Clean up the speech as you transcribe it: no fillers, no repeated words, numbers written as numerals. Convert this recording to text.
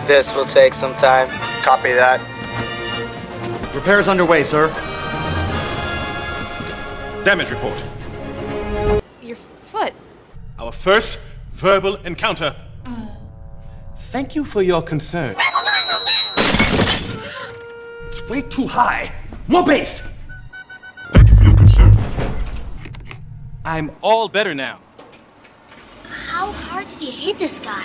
This will take some time. Copy that. Repairs underway, sir. Damage report. Your foot. Our first verbal encounter. Thank you for your concern. It's way too high. More bass. Thank you for your concern. I'm all better now. How hard did you hit this guy?